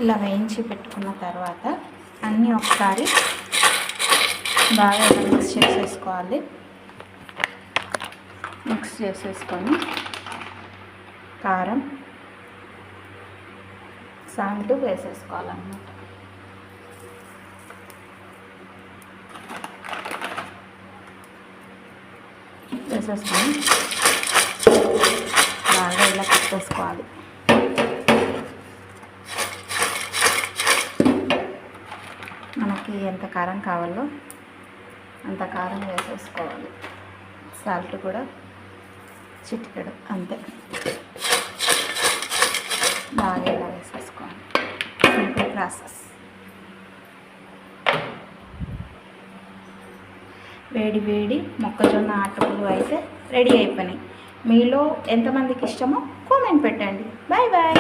ఇలా వేయించి పెట్టుకున్న తర్వాత అన్నీ ఒకసారి బాగా మిక్స్ చేసేసుకోవాలి. మిక్స్ చేసేసుకొని కారం, సాల్ట్ వేసేసుకోవాలన్నమాట. వేసేసుకొని బాగా ఇలా పెట్టేసుకోవాలి. మనకి ఎంత కారం కావాలో అంత కారం వేసేసుకోవాలి. సాల్ట్ కూడా చిటికెడు అంతే. బాగా ఇలా వేసేసుకోవాలి. Simple process. వేడి వేడి మొక్కజొన్న అటుకులు అయితే రెడీ అయిపోయినాయి. మీలో ఎంతమందికి ఇష్టమో కామెంట్ పెట్టండి. Bye bye.